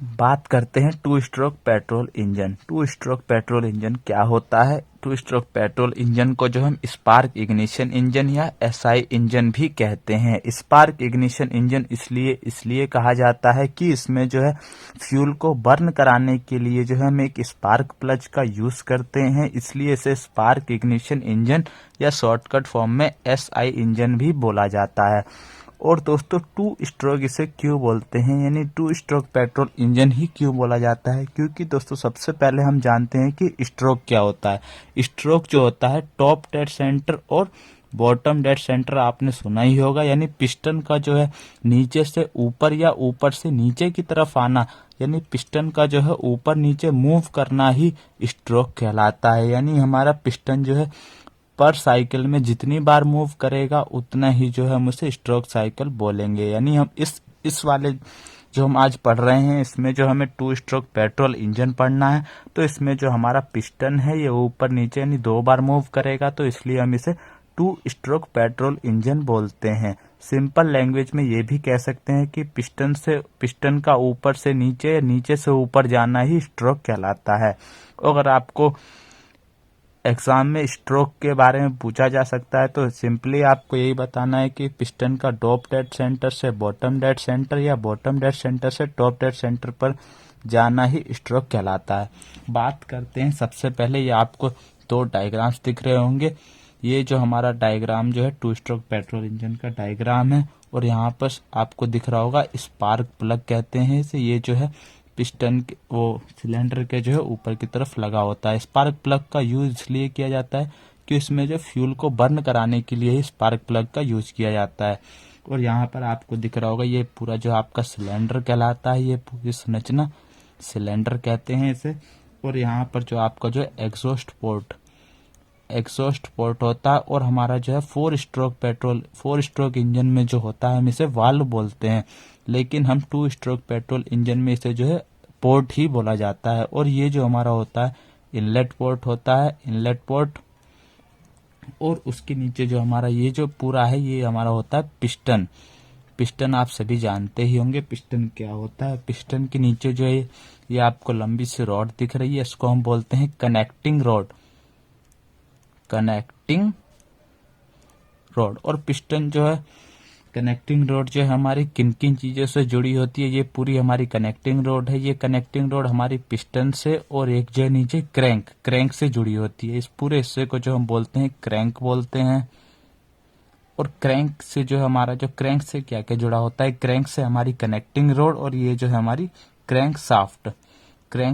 बात करते हैं two stroke petrol engine. Two stroke petrol engine क्या होता है? टू स्ट्रोक पेट्रोल इंजन को जो हम स्पार्क इग्निशन इंजन या एसआई इंजन भी कहते हैं। स्पार्क इग्निशन इंजन इसलिए कहा जाता है कि इसमें जो है फ्यूल को बर्न कराने के लिए जो है हम एक स्पार्क प्लग का यूज करते हैं, इसलिए इसे स्पार्क इग्निशन इंजन या शॉर्टकट फॉर्म में एसआई इंजन भी बोला जाता है। और दोस्तों टू स्ट्रोक इसे क्यों बोलते हैं, यानी टू स्ट्रोक पेट्रोल इंजन ही क्यों बोला जाता है? क्योंकि दोस्तों सबसे पहले हम जानते हैं कि स्ट्रोक क्या होता है। स्ट्रोक जो होता है टॉप डेड सेंटर और बॉटम डेड सेंटर आपने सुना ही होगा, यानी पिस्टन का जो है नीचे से ऊपर या ऊपर से नीचे की तरफ आना, यानी पिस्टन का जो है ऊपर नीचे मूव करना ही स्ट्रोक कहलाता है। यानी हमारा पिस्टन जो है पर साइकिल में जितनी बार मूव करेगा उतना ही जो है हम उसे स्ट्रोक साइकिल बोलेंगे। यानी हम इस वाले जो हम आज पढ़ रहे हैं इसमें जो हमें टू स्ट्रोक पेट्रोल इंजन पढ़ना है, तो इसमें जो हमारा पिस्टन है ये ऊपर नीचे यानी 2 बार मूव करेगा, तो इसलिए हम इसे टू स्ट्रोक पेट्रोल इंजन बोलते हैं। सिंपल लैंग्वेज में ये भी कह सकते हैं कि पिस्टन का ऊपर से नीचे, नीचे से ऊपर जाना ही स्ट्रोक कहलाता है। अगर आपको एग्जाम में स्ट्रोक के बारे में पूछा जा सकता है तो सिंपली आपको यही बताना है कि पिस्टन का टॉप डेड सेंटर से बॉटम डेड सेंटर या बॉटम डेड सेंटर से टॉप डेड सेंटर पर जाना ही स्ट्रोक कहलाता है। बात करते हैं सबसे पहले, ये आपको 2 डायग्राम्स दिख रहे होंगे। ये जो हमारा डायग्राम जो है टू स्ट्रोक पेट्रोल इंजन का डायग्राम है, और यहाँ पर आपको दिख रहा होगा स्पार्क प्लग कहते हैं इसे। ये जो है पिस्टन के वो सिलेंडर के जो है ऊपर की तरफ लगा होता है। स्पार्क प्लग का यूज इसलिए किया जाता है कि इसमें जो फ्यूल को बर्न कराने के लिए ही स्पार्क प्लग का यूज किया जाता है। और यहाँ पर आपको दिख रहा होगा ये पूरा जो आपका सिलेंडर कहलाता है, ये पूरी संरचना सिलेंडर कहते हैं इसे। और यहाँ पर जो आपका जो एग्जॉस्ट पोर्ट होता है, और हमारा जो है 4 स्ट्रोक इंजन में जो होता है हम इसे वाल्व बोलते हैं, लेकिन हम 2 स्ट्रोक पेट्रोल इंजन में इसे जो है पोर्ट ही बोला जाता है। और ये जो हमारा होता है इनलेट पोर्ट होता है, इनलेट पोर्ट। और उसके नीचे जो हमारा ये जो पूरा है ये हमारा होता है पिस्टन आप सभी जानते ही होंगे पिस्टन क्या होता है। पिस्टन के नीचे जो है ये आपको लंबी सी रॉड दिख रही है, इसको हम बोलते हैं कनेक्टिंग रॉड। और पिस्टन जो है कनेक्टिंग रोड जो है हमारी किन किन चीजों से जुड़ी होती है, ये पूरी हमारी कनेक्टिंग रोड है। ये कनेक्टिंग रोड हमारी पिस्टन से और एक जो है नीचे क्रैंक से जुड़ी होती है। इस पूरे हिस्से को जो हम बोलते हैं क्रैंक बोलते हैं। और क्रैंक से जो हमारा जो क्रैंक से क्या क्या जुड़ा होता है, क्रैंक से हमारी कनेक्टिंग रोड, और ये जो है हमारी क्रैंक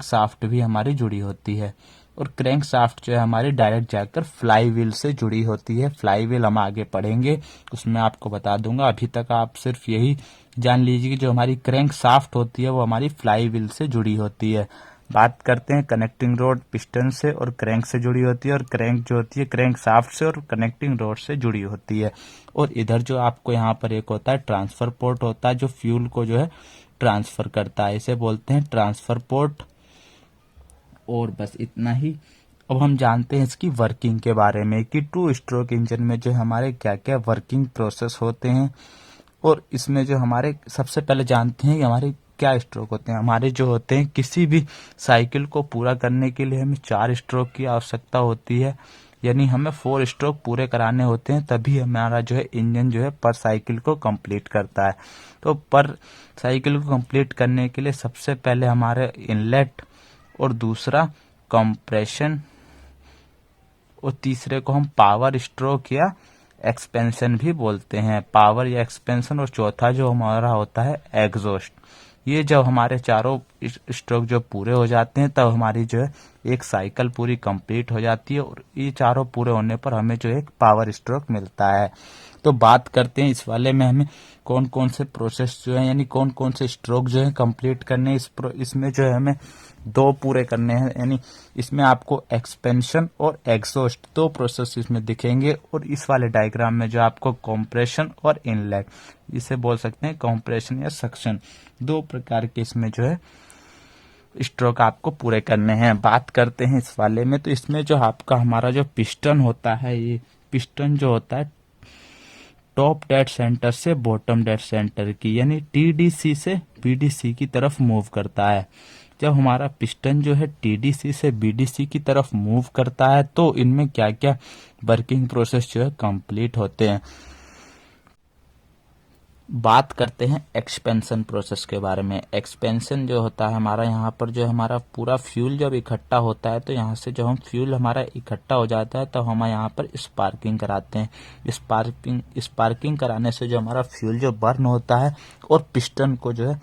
साफ्ट भी हमारी जुड़ी होती है। और क्रैंक शाफ्ट जो है हमारी डायरेक्ट जाकर फ्लाई व्हील से जुड़ी होती है। फ्लाई व्हील हम आगे पढ़ेंगे, उसमें आपको बता दूंगा। अभी तक आप सिर्फ यही जान लीजिए कि जो हमारी क्रैंक शाफ्ट होती है वो हमारी फ्लाई व्हील से जुड़ी होती है। बात करते हैं कनेक्टिंग रोड पिस्टन से और क्रैंक से जुड़ी होती है, और क्रैंक जो होती है क्रैंक शाफ्ट से और कनेक्टिंग रोड से जुड़ी होती है। और इधर जो आपको यहाँ पर एक होता है ट्रांसफर पोर्ट होता है, जो फ्यूल को जो है ट्रांसफर करता है, इसे बोलते हैं ट्रांसफर पोर्ट। और बस इतना ही। अब हम जानते हैं इसकी वर्किंग के बारे में कि टू स्ट्रोक इंजन में जो हमारे क्या क्या वर्किंग प्रोसेस होते हैं। और इसमें जो हमारे सबसे पहले जानते हैं कि हमारे क्या स्ट्रोक होते हैं। हमारे जो होते हैं किसी भी साइकिल को पूरा करने के लिए हमें 4 स्ट्रोक की आवश्यकता होती है, यानी हमें 4 स्ट्रोक पूरे कराने होते हैं, तभी हमारा जो है इंजन जो है पर साइकिल को कंप्लीट करता है। तो पर साइकिल को कंप्लीट करने के लिए सबसे पहले हमारे इनलेट, और दूसरा कंप्रेशन, और तीसरे को हम पावर स्ट्रोक या एक्सपेंशन भी बोलते हैं, पावर या एक्सपेंशन। और चौथा जो हमारा होता है एग्जॉस्ट। ये जब हमारे चारों स्ट्रोक जो पूरे हो जाते हैं तब हमारी जो है एक साइकिल पूरी कंप्लीट हो जाती है, और ये चारों पूरे होने पर हमें जो एक पावर स्ट्रोक मिलता है। तो बात करते हैं इस वाले में हमें कौन कौन से प्रोसेस जो है, यानी कौन कौन से स्ट्रोक जो है कंप्लीट करने हैं। इसमें जो है हमें 2 पूरे करने हैं, यानी इसमें आपको एक्सपेंशन और एग्जॉस्ट 2 प्रोसेस इसमें दिखेंगे। और इस वाले डायग्राम में जो आपको कंप्रेशन और इनलेट, इसे बोल सकते हैं कंप्रेशन या सक्शन, 2 प्रकार के इसमें जो है स्ट्रोक आपको पूरे करने हैं। बात करते हैं इस वाले में, तो इसमें जो आपका हमारा जो पिस्टन होता है, ये पिस्टन जो होता है टॉप डेड सेंटर से बॉटम डेड सेंटर की, यानी टीडीसी से बीडीसी की तरफ मूव करता है। जब हमारा पिस्टन जो है टीडीसी से बीडीसी की तरफ मूव करता है तो इनमें क्या क्या वर्किंग प्रोसेस जो है कंप्लीट होते हैं। बात करते हैं एक्सपेंशन प्रोसेस के बारे में। एक्सपेंशन जो होता है हमारा, यहाँ पर जो हमारा पूरा फ्यूल जब इकट्ठा होता है तो यहाँ से जब हम फ्यूल हमारा इकट्ठा हो जाता है तो हम यहाँ पर स्पार्किंग कराते हैं। स्पार्किंग कराने से जो हमारा फ्यूल जो बर्न होता है और पिस्टन को जो है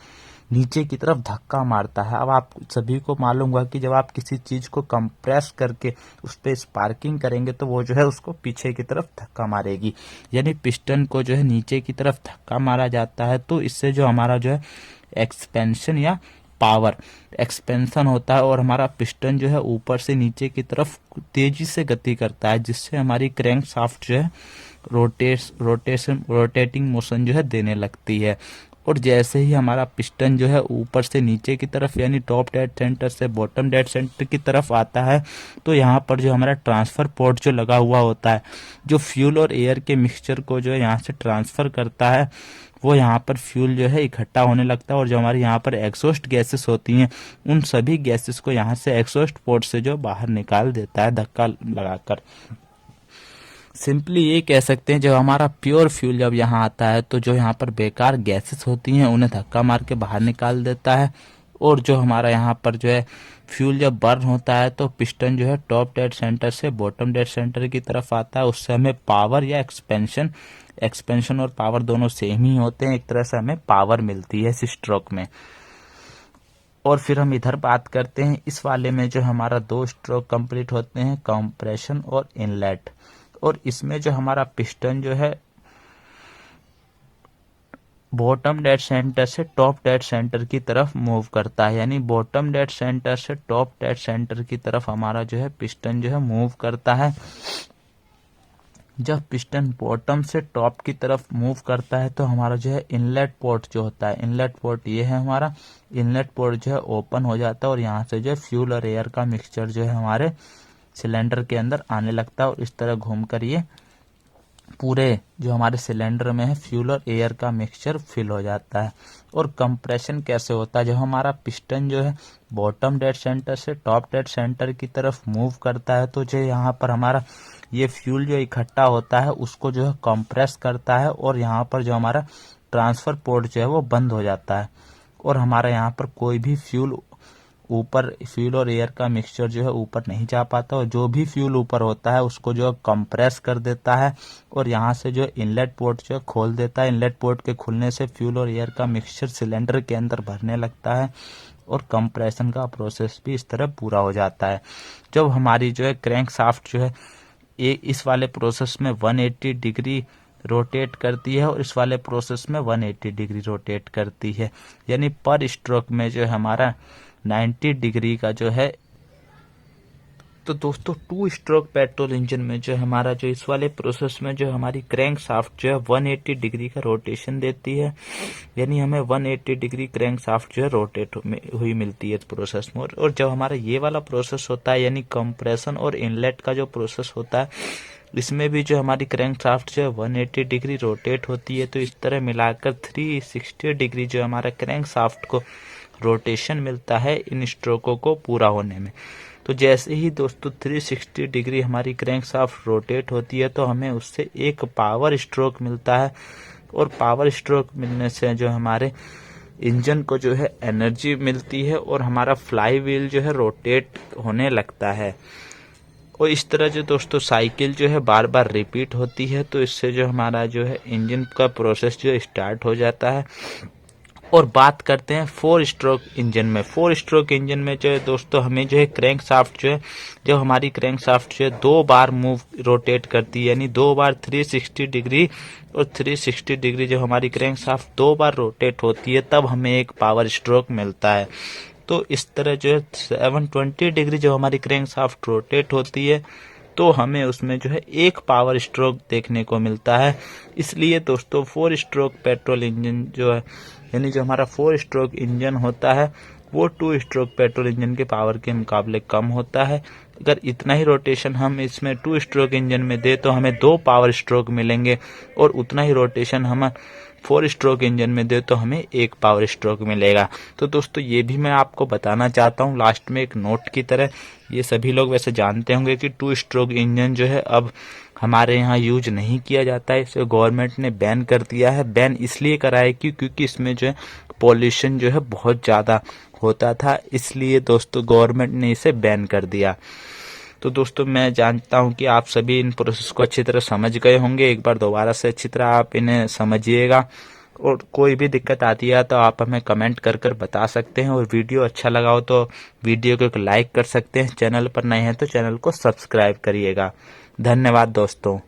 नीचे की तरफ धक्का मारता है। अब आप सभी को मालूम हुआ कि जब आप किसी चीज को कंप्रेस करके उस पर स्पार्किंग करेंगे तो वो जो है उसको पीछे की तरफ धक्का मारेगी, यानी पिस्टन को जो है नीचे की तरफ धक्का मारा जाता है। तो इससे जो हमारा जो है एक्सपेंशन या पावर एक्सपेंशन होता है और हमारा पिस्टन जो है ऊपर से नीचे की तरफ तेजी से गति करता है, जिससे हमारी क्रैंक शाफ्ट जो है रोटेटिंग मोशन जो है देने लगती है। और जैसे ही हमारा पिस्टन जो है ऊपर से नीचे की तरफ यानी टॉप डेड सेंटर से बॉटम डेड सेंटर की तरफ आता है तो यहाँ पर जो हमारा ट्रांसफर पोर्ट जो लगा हुआ होता है, जो फ्यूल और एयर के मिक्सचर को जो है यहाँ से ट्रांसफर करता है, वो यहाँ पर फ्यूल जो है इकट्ठा होने लगता है और जो हमारे यहाँ पर एग्जॉस्ट गैसेस होती हैं उन सभी गैसेस को यहाँ से एग्जॉस्ट पोर्ट से जो बाहर निकाल देता है धक्का लगाकर। सिंपली ये कह सकते हैं जब हमारा प्योर फ्यूल जब यहाँ आता है तो जो यहाँ पर बेकार गैसेस होती हैं उन्हें धक्का मार के बाहर निकाल देता है। और जो हमारा यहाँ पर जो है फ्यूल जब बर्न होता है तो पिस्टन जो है टॉप डेड सेंटर से बॉटम डेड सेंटर की तरफ आता है। उससे हमें पावर या एक्सपेंशन और पावर दोनों सेम ही होते हैं। एक तरह से हमें पावर मिलती है इस स्ट्रोक में। और फिर हम इधर बात करते हैं इस वाले में जो हमारा 2 स्ट्रोक कंप्लीट होते हैं, कंप्रेशन और इनलेट। और इसमें जो हमारा पिस्टन जो है बॉटम डेड सेंटर से टॉप डेड सेंटर की तरफ मूव करता है, यानी बॉटम डेड सेंटर से टॉप डेड सेंटर की तरफ हमारा जो है पिस्टन जो है मूव करता है। जब पिस्टन बॉटम से टॉप की तरफ मूव करता है तो हमारा जो है इनलेट पोर्ट जो होता है, इनलेट पोर्ट ये है हमारा, इनलेट पोर्ट जो है ओपन हो जाता है और यहाँ से जो है फ्यूल और एयर का मिक्सचर जो है हमारे सिलेंडर के अंदर आने लगता है और इस तरह घूम कर ये पूरे जो हमारे सिलेंडर में है फ्यूल और एयर का मिक्सचर फिल हो जाता है। और कंप्रेशन कैसे होता है, जब हमारा पिस्टन जो है बॉटम डेड सेंटर से टॉप डेड सेंटर की तरफ मूव करता है तो जो यहाँ पर हमारा ये फ्यूल जो इकट्ठा होता है उसको जो है कंप्रेस करता है और यहाँ पर जो हमारा ट्रांसफर पोर्ट जो है वो बंद हो जाता है और हमारा यहाँ पर कोई भी फ्यूल और एयर का मिक्सचर जो है ऊपर नहीं जा पाता और जो भी फ्यूल ऊपर होता है उसको जो कंप्रेस कर देता है और यहाँ से जो इनलेट पोर्ट जो खोल देता है। इनलेट पोर्ट के खुलने से फ्यूल और एयर का मिक्सचर सिलेंडर के अंदर भरने लगता है और कंप्रेशन का प्रोसेस भी इस तरह पूरा हो जाता है। जब हमारी जो है क्रैंक शाफ्ट जो है इस वाले प्रोसेस में 180 डिग्री रोटेट करती है और इस वाले प्रोसेस में 180 डिग्री रोटेट करती है, यानी पर स्ट्रोक में जो हमारा 90 डिग्री का जो है। तो दोस्तों 2 स्ट्रोक पेट्रोल इंजन में जो हमारा जो इस वाले प्रोसेस में जो हमारी क्रैंक शाफ्ट जो है 180 डिग्री का रोटेशन देती है, यानी हमें 180 डिग्री क्रैंक शाफ्ट जो है रोटेट हुई मिलती है इस प्रोसेस में। और जब हमारा ये वाला प्रोसेस होता है यानी कंप्रेशन और इनलेट का जो प्रोसेस होता है, इसमें भी जो हमारी क्रैंक शाफ्ट जो है 180 डिग्री रोटेट होती है। तो इस तरह मिलाकर 360 डिग्री जो हमारा क्रैंक शाफ्ट को रोटेशन मिलता है इन स्ट्रोकों को पूरा होने में। तो जैसे ही दोस्तों 360 डिग्री हमारी क्रैंक शाफ्ट रोटेट होती है तो हमें उससे एक पावर स्ट्रोक मिलता है और पावर स्ट्रोक मिलने से जो हमारे इंजन को जो है एनर्जी मिलती है और हमारा फ्लाई व्हील जो है रोटेट होने लगता है। और इस तरह जो दोस्तों साइकिल जो है बार बार रिपीट होती है तो इससे जो हमारा जो है इंजन का प्रोसेस जो स्टार्ट हो जाता है। और बात करते हैं 4 स्ट्रोक इंजन में। 4 स्ट्रोक इंजन में जो है दोस्तों हमें जो है क्रैंक शाफ्ट जो है जब हमारी क्रैंक शाफ्ट जो है 2 बार रोटेट करती है, यानी 2 बार 360 डिग्री और 360 डिग्री जब हमारी क्रैंक शाफ्ट 2 बार रोटेट होती है तब हमें एक पावर स्ट्रोक मिलता है। तो इस तरह जो है 720 डिग्री जब हमारी क्रैंक शाफ्ट रोटेट होती है तो हमें उसमें जो है एक पावर स्ट्रोक देखने को मिलता है। इसलिए दोस्तों 4 स्ट्रोक पेट्रोल इंजन जो है यानी जो हमारा 4 स्ट्रोक इंजन होता है वो 2 स्ट्रोक पेट्रोल इंजन के पावर के मुकाबले कम होता है। अगर इतना ही रोटेशन हम इसमें 2 स्ट्रोक इंजन में दे तो हमें 2 पावर स्ट्रोक मिलेंगे, और उतना ही रोटेशन हम 4 स्ट्रोक इंजन में दे तो हमें 1 पावर स्ट्रोक मिलेगा। तो दोस्तों ये भी मैं आपको बताना चाहता हूँ लास्ट में एक नोट की तरह। ये सभी लोग वैसे जानते होंगे कि 2 स्ट्रोक इंजन जो है अब हमारे यहाँ यूज नहीं किया जाता है, इसे गवर्नमेंट ने बैन कर दिया है। बैन इसलिए करा है क्योंकि इसमें जो है पॉल्यूशन जो है बहुत ज़्यादा होता था, इसलिए दोस्तों गवर्नमेंट ने इसे बैन कर दिया। तो दोस्तों मैं जानता हूं कि आप सभी इन प्रोसेस को अच्छी तरह समझ गए होंगे। एक बार दोबारा से अच्छी तरह आप इन्हें समझिएगा, और कोई भी दिक्कत आती है तो आप हमें कमेंट कर कर बता सकते हैं, और वीडियो अच्छा लगा हो तो वीडियो को एक लाइक कर सकते हैं। चैनल पर नए हैं तो चैनल को सब्सक्राइब करिएगा। धन्यवाद दोस्तों।